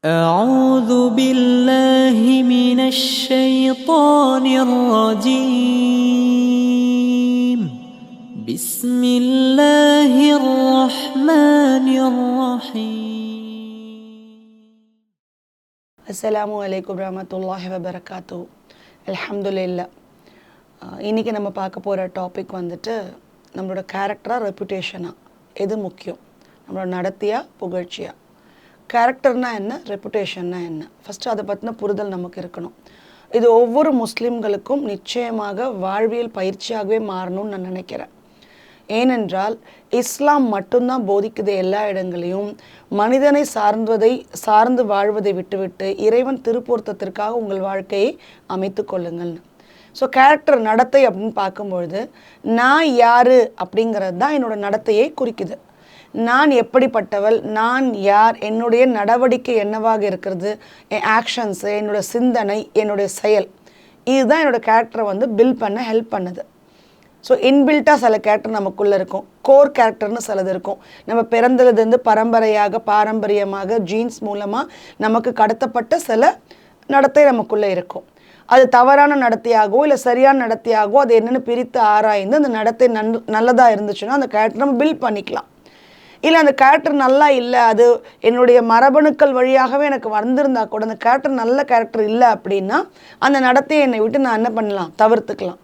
أعوذ بالله من الشيطان الرجيم بسم الله الرحمن الرحيم அஸ்ஸலாமு அலைக்கும் வரஹ்மத்துல்லாஹி வபரகாத்துஹு. அல்ஹம்துலில்லாஹ். இன்றைக்கி நம்ம பார்க்க போகிற டாபிக் வந்துட்டு நம்மளோட கேரக்டரா ரெப்புடேஷனா எது முக்கியம், நம்மளோட நடத்தியா புகழ்ச்சியா? கேரக்டர்னா என்ன, ரெப்புடேஷன்னா என்ன? ஃபஸ்ட்டு அதை பற்றின புரிதல் நமக்கு இருக்கணும். இது ஒவ்வொரு முஸ்லீம்களுக்கும் நிச்சயமாக வாழ்வியல் பயிற்சியாகவே மாறணும்னு நான் நினைக்கிறேன். ஏனென்றால் இஸ்லாம் மட்டும்தான் போதிக்குது எல்லா இடங்களையும் மனிதனை சார்ந்து வாழ்வதை விட்டுவிட்டு இறைவன் திருப்பொருத்தத்திற்காக உங்கள் வாழ்க்கையை அமைத்து கொள்ளுங்கள்னு. ஸோ கேரக்டர் நடத்தை அப்படின்னு பார்க்கும்பொழுது நான் யார் அப்படிங்கிறது தான் என்னோட நடத்தையை குறிக்குது. நான் எப்படிப்பட்டவள், நான் யார், என்னுடைய நடவடிக்கை என்னவாக இருக்கிறது, என் ஆக்ஷன்ஸு, என்னோடய சிந்தனை, என்னுடைய செயல், இதுதான் என்னோடய கேரக்டரை வந்து பில்ட் பண்ண ஹெல்ப் பண்ணுது. ஸோ இன்பில்ட்டாக சில கேரக்டர் நமக்குள்ளே இருக்கும், கோர் கேரக்டர்னு சிலது இருக்கும். நம்ம பிறந்ததுலேருந்து பாரம்பரியமாக ஜீன்ஸ் மூலமாக நமக்கு கடத்தப்பட்ட சில நடத்தை நமக்குள்ளே இருக்கும். அது தவறான நடத்தையாகவோ இல்லை சரியான நடத்தையாகவோ அது என்னென்னு பிரித்து ஆராய்ந்து அந்த நடத்தை நல்லதாக இருந்துச்சுன்னா அந்த கேரக்டர் நம்ம பில்ட் பண்ணிக்கலாம். இல்லை அந்த கேரக்டர் நல்லா இல்லை, அது என்னுடைய மரபணுக்கள் வழியாகவே எனக்கு வந்திருந்தா கூட அந்த கேரக்டர் நல்ல கேரக்டர் இல்லை அப்படின்னா அந்த நடத்தையை என்னை விட்டு நான் என்ன பண்ணலாம், தவிர்த்துக்கலாம்.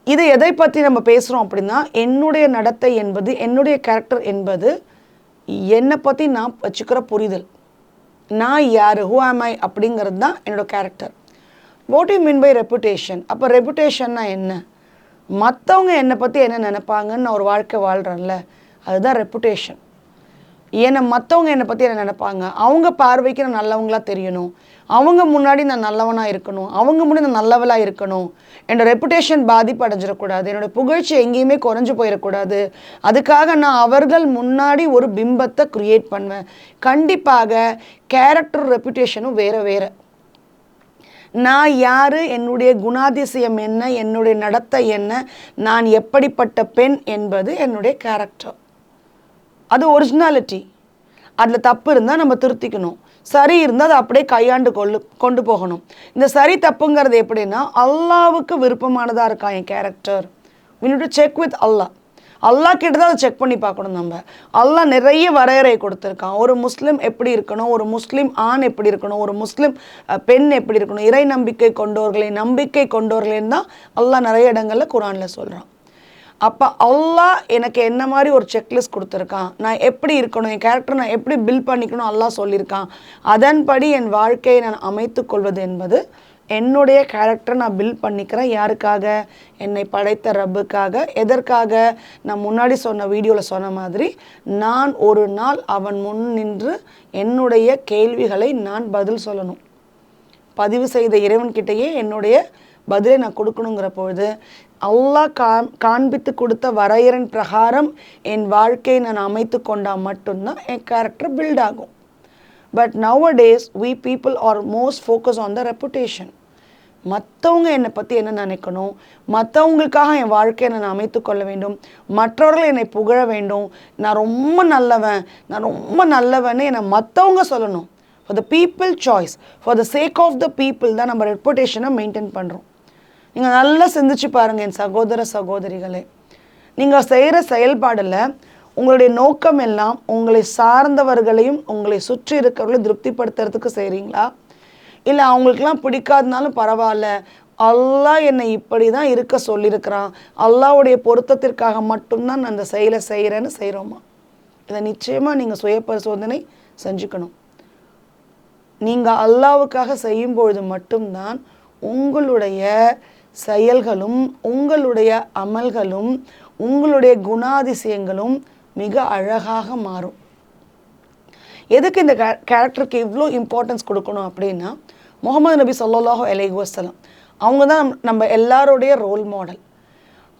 இது எதை பற்றி நம்ம பேசுகிறோம் அப்படின்னா என்னுடைய நடத்தை என்பது, என்னுடைய கேரக்டர் என்பது என்னை பற்றி நான் வச்சுக்கிற புரிதல். நான் யார், ஹூ ஆம் ஐ அப்படிங்கிறது தான் என்னோட character. What you mean by reputation? அப்போ ரெப்புடேஷன்னா என்ன? மற்றவங்க என்னை பற்றி என்ன நினைப்பாங்கன்னு நான் ஒரு வாழ்க்கை வாழ்கிறேன்ல, அதுதான் ரெப்புடேஷன். ஏன்னா மற்றவங்க என்னை பற்றி என்ன நினைப்பாங்க, அவங்க பார்வைக்கு நான் நல்லவங்களாக தெரியணும், அவங்க முன்னாடி நான் நல்லவனாக இருக்கணும், அவங்க முன்னாடி நான் நல்லவளாக இருக்கணும், என்னோட ரெப்புடேஷன் பாதிப்பு அடைஞ்சிடக்கூடாது, என்னோடய புகழ்ச்சி எங்கேயுமே குறைஞ்சி போயிடக்கூடாது. அதுக்காக நான் அவர்கள் முன்னாடி ஒரு பிம்பத்தை க்ரியேட் பண்ணுவேன். கண்டிப்பாக கேரக்டர் ரெப்புடேஷனும் வேறு வேறு. நான் யார், என்னுடைய குணாதிசயம் என்ன, என்னுடைய நடத்தை என்ன, நான் எப்படிப்பட்ட பெண் என்பது என்னுடைய கேரக்டர். அது ஒரிஜினாலிட்டி. அதில் தப்பு இருந்தால் நம்ம திருத்திக்கணும், சரி இருந்தால் அதை அப்படியே கையாண்டு கொண்டு போகணும். இந்த சரி தப்புங்கிறது எப்படின்னா அல்லாவுக்கு விருப்பமானதாக இருக்கா என் character, we need to check with Allah. Allah கிட்ட தான் அதை செக் பண்ணி பார்க்கணும் நம்ம. அல்லாஹ் நிறைய வரையறை கொடுத்துருக்கான். ஒரு முஸ்லீம் எப்படி இருக்கணும், ஒரு முஸ்லீம் ஆண் எப்படி இருக்கணும், ஒரு முஸ்லீம் பெண் எப்படி இருக்கணும், இறை நம்பிக்கை கொண்டவர்களேன்னு தான் அல்லாஹ் நிறைய இடங்களில் குரானில் சொல்கிறான். அப்போ அல்லாஹ் எனக்கு என்ன மாதிரி ஒரு செக்லிஸ்ட் கொடுத்துருக்கான், நான் எப்படி இருக்கணும், என் கேரக்டர் நான் எப்படி பில்ட் பண்ணிக்கணும் அல்லாஹ் சொல்லியிருக்கான். அதன்படி என் வாழ்க்கையை நான் அமைத்து கொள்வது என்பது என்னுடைய கேரக்டரை நான் பில்ட் பண்ணிக்கிறேன். யாருக்காக? என்னை படைத்த ரப்புக்காக. எதற்காக? நான் முன்னாடி சொன்ன வீடியோவில் சொன்ன மாதிரி நான் ஒரு நாள் அவன் முன் நின்று என்னுடைய கேள்விகளை நான் பதில் சொல்லணும். பதிவு செய்த இறைவன்கிட்டயே என்னுடைய பதிலை நான் கொடுக்கணுங்கிற பொழுது அல்லாஹ் காண்பித்து கொடுத்த வரையறையின் பிரகாரம் என் வாழ்க்கையை நான் அமைத்து கொண்டால் மட்டும்தான் என் கேரக்டர் பில்ட் ஆகும். But nowadays we people are most focused on the reputation. மற்றவங்க என்னை பற்றி என்ன நினைக்கணும், மற்றவங்களுக்காக என் வாழ்க்கையை நான் அமைத்து கொள்ள வேண்டும், மற்றவர்கள் என்னை புகழ வேண்டும், நான் ரொம்ப நல்லவன்னு என்னை மற்றவங்க சொல்லணும். For the people choice, for the sake of the people தான் நம்ம ரெப்புடேஷனை மெயின்டைன் பண்ணுறோம். நீங்கள் நல்லா சிந்திச்சு பாருங்கள் என் சகோதர சகோதரிகளே. நீங்கள் செய்கிற செயல்பாடில் உங்களுடைய நோக்கம் எல்லாம் உங்களை சார்ந்தவர்களையும் உங்களை சுற்றி இருக்கிறவர்களையும் திருப்திப்படுத்துறதுக்கு செய்கிறீங்களா, இல்லை அவங்களுக்கெல்லாம் பிடிக்காதனாலும் பரவாயில்ல, அல்லாஹ் என்னை இப்படி தான் இருக்க சொல்லியிருக்கிறான், அல்லாஹ்வுடைய பொருத்தத்திற்காக மட்டும்தான் நான் அந்த செயலை செய்கிறேன்னு செய்கிறோமா? இதை நிச்சயமாக நீங்கள் சுய பரிசோதனை செஞ்சுக்கணும். நீங்கள் அல்லாஹ்வுக்காக செய்யும்பொழுது மட்டும்தான் உங்களுடைய செயல்களும் உங்களுடைய அமல்களும் உங்களுடைய குணாதிசயங்களும் மிக அழகாக மாறும். எதுக்கு இந்த கேரக்டருக்கு இவ்வளோ இம்பார்ட்டன்ஸ் கொடுக்கணும் அப்படின்னா முஹம்மது நபி ஸல்லல்லாஹு அலைஹி வஸல்லம் அவங்க தான் நம்ம எல்லாருடைய ரோல் மாடல்.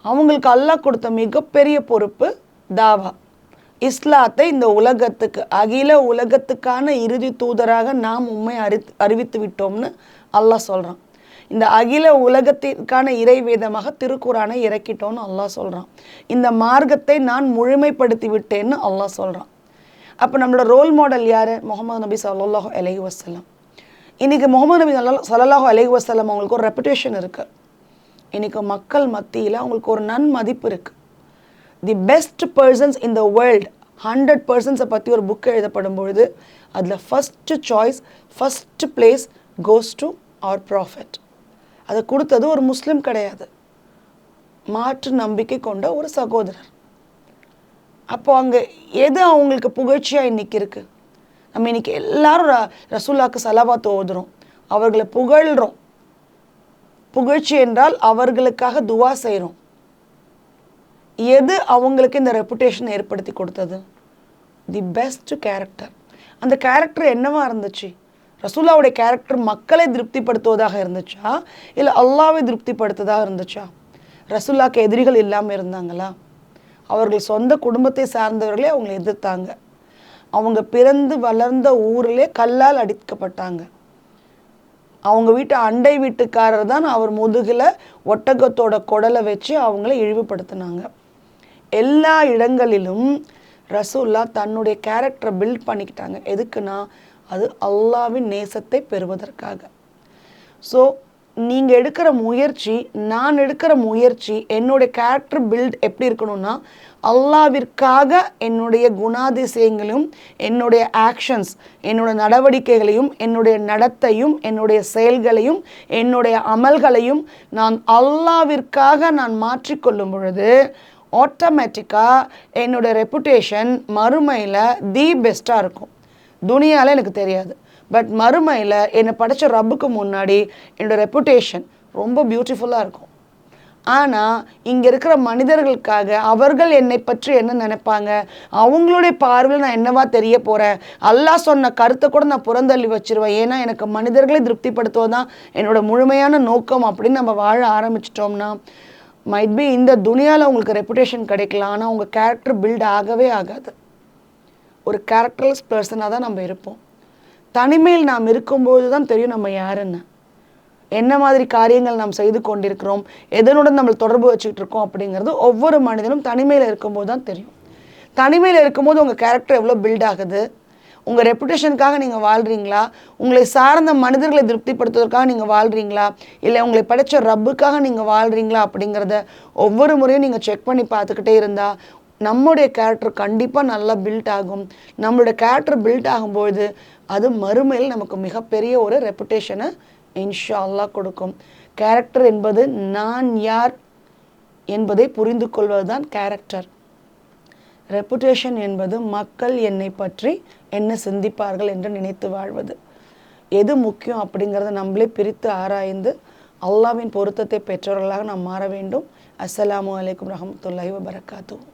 அவங்களுக்கு அல்லாஹ் கொடுத்த மிகப்பெரிய பொறுப்பு தாவா. இஸ்லாத்தை இந்த உலகத்துக்கு, அகில உலகத்துக்கான இறுதி தூதராக நாம் உண்மை அறிவித்து விட்டோம்னு அல்லாஹ் சொல்கிறான். இந்த அகில உலகத்திற்கான இறைவேதமாக திருக்குரானை இறக்கிட்டோன்னு அல்லாஹ் சொல்கிறான். இந்த மார்க்கத்தை நான் முழுமைப்படுத்தி விட்டேன்னு அல்லாஹ் சொல்கிறான். அப்போ நம்மளோட ரோல் மாடல் யார்? முகமது நபி ஸல்லல்லாஹு அலைஹி வஸல்லம். இன்றைக்கி முகமது நபி ஸல்லல்லாஹு அலைஹி வஸல்லம் அவங்களுக்கு ஒரு ரெப்புடேஷன் இருக்குது. இன்றைக்கி மக்கள் மத்தியில் அவங்களுக்கு ஒரு நன்மதிப்பு இருக்குது. The best persons in the world 100 பர்சன்ஸை பற்றி ஒரு புக் எழுதப்படும் பொழுது அதில் first choice, first place goes to அவர் ப்ராஃபெட். அதை கொடுத்தது ஒரு முஸ்லீம் கிடையாது, மாற்று நம்பிக்கை கொண்ட ஒரு சகோதரர். அப்போ அங்கே எது அவங்களுக்கு புகழ்ச்சியாக இன்றைக்கி இருக்குது? நம்ம இன்றைக்கி எல்லாரும் ரசூலுல்லாஹ்க்கு ஸலவாத் ஓதுறோம், அவர்களை புகழ்கிறோம். புகழ்ச்சி என்றால் அவர்களுக்காக துவா செய்கிறோம். எது அவங்களுக்கு இந்த ரெப்புடேஷன் ஏற்படுத்தி கொடுத்தது? The best character. அந்த கேரக்டர் என்னவா இருந்துச்சு? ரசூலுல்லாஹ்வுடைய கேரக்டர் மக்களை திருப்திப்படுத்துவதாக இருந்துச்சா, இல்லை அல்லாஹ்வை திருப்திப்படுத்துவதாக இருந்துச்சா? ரசூலுல்லாஹ்க்கு எதிரிகள் இல்லாமல் இருந்தாங்களா? அவர்கள் சொந்த குடும்பத்தை சார்ந்தவர்களே அவங்களை எதிர்த்தாங்க. அவங்க பிறந்து வளர்ந்த ஊரிலே கல்லால் அடிக்கப்பட்டாங்க. அவங்க வீட்டு அண்டை வீட்டுக்காரர் தான் அவர் முதுகில் ஒட்டகத்தோட குடலை வச்சு அவங்கள இழிவுபடுத்தினாங்க. எல்லா இடங்களிலும் ரசூலுல்லாஹ் தன்னுடைய கேரக்டரை பில்ட் பண்ணிக்கிட்டாங்க. எதுக்குன்னா அது அல்லாஹ்வின் நேசத்தை பெறுவதற்காக. ஸோ நீங்கள் எடுக்கிற முயற்சி, நான் எடுக்கிற முயற்சி, என்னுடைய கேரக்டர் பில்ட் எப்படி இருக்கணும்னா அல்லாஹ்விற்காக என்னுடைய குணாதிசயங்களையும், என்னுடைய ஆக்ஷன்ஸ், என்னோட நடவடிக்கைகளையும், என்னுடைய நடத்தையும், என்னுடைய செயல்களையும், என்னுடைய அமல்களையும் நான் அல்லாஹ்விற்காக நான் மாற்றிக்கொள்ளும் பொழுது ஆட்டோமேட்டிக்காக என்னோடய ரெப்புடேஷன் மறுமையில் தி பெஸ்ட்டாக இருக்கும். துனியாவில் எனக்கு தெரியாது, பட் மறுமையில் என்னை படைச்ச ரப்புக்கு முன்னாடி என்னோடய ரெப்புடேஷன் ரொம்ப பியூட்டிஃபுல்லாக இருக்கும். ஆனால் இங்கே இருக்கிற மனிதர்களுக்காக அவர்கள் என்னை பற்றி என்ன நினைப்பாங்க, அவங்களுடைய பார்வையில் நான் என்னவா தெரிய போகிறேன், அல்லாஹ் சொன்ன கருத்தை கூட நான் புறந்தள்ளி வச்சிருவேன், ஏன்னா எனக்கு மனிதர்களை திருப்திப்படுத்துவதுதான் என்னோடய முழுமையான நோக்கம் அப்படின்னு நம்ம வாழ ஆரம்பிச்சிட்டோம்னா மைட் பி இந்த துனியாவில் உங்களுக்கு ரெப்புடேஷன் கிடைக்கலாம், ஆனால் உங்கள் கேரக்டர் பில்ட் ஆகவே ஆகாது. ஒரு கேரக்டர்லெஸ் பர்சனாக தான் நம்ம இருப்போம். தனிமையில் நாம் இருக்கும்போது தான் தெரியும் நம்ம யாருன்னு, என்ன மாதிரி காரியங்கள் நாம் செய்து கொண்டிருக்கிறோம், எதனுடன் நம்ம தொடர்பு வச்சுக்கிட்டு இருக்கோம் அப்படிங்கிறது ஒவ்வொரு மனிதனும் தனிமையில் இருக்கும்போது தான் தெரியும். தனிமையில் இருக்கும்போது உங்கள் கேரக்டர் எவ்வளோ பில்ட் ஆகுது, உங்கள் ரெப்புடேஷனுக்காக நீங்கள் வாழ்கிறீங்களா, உங்களை சார்ந்த மனிதர்களை திருப்திப்படுத்துவதற்காக நீங்கள் வாழ்கிறீங்களா, இல்லை உங்களை படைச்ச ரப்புக்காக நீங்கள் வாழ்கிறீங்களா அப்படிங்கிறத ஒவ்வொரு முறையும் நீங்கள் செக் பண்ணி பார்த்துக்கிட்டே இருந்தால் நம்முடைய கேரக்டர் கண்டிப்பாக நல்லா பில்ட் ஆகும். நம்மளுடைய கேரக்டர் பில்ட் ஆகும்போது அது மறுமையில் நமக்கு மிகப்பெரிய ஒரு ரெப்புடேஷனை இன்ஷா அல்லாஹ் கொடுக்கும். கேரக்டர் என்பது நான் யார் என்பதை புரிந்து கொள்வது தான் கேரக்டர். ரெப்புடேஷன் என்பது மக்கள் என்னை பற்றி என்ன சிந்திப்பார்கள் என்று நினைத்து வாழ்வது. எது முக்கியம் அப்படிங்கிறத நம்மளே பிரித்து ஆராய்ந்து அல்லாஹ்வின் பொருத்தத்தை பெற்றவர்களாக நாம் மாற வேண்டும். அஸ்ஸலாமு அலைக்கும் ரஹ்மத்துல்லாஹி வபரகாத்துஹு.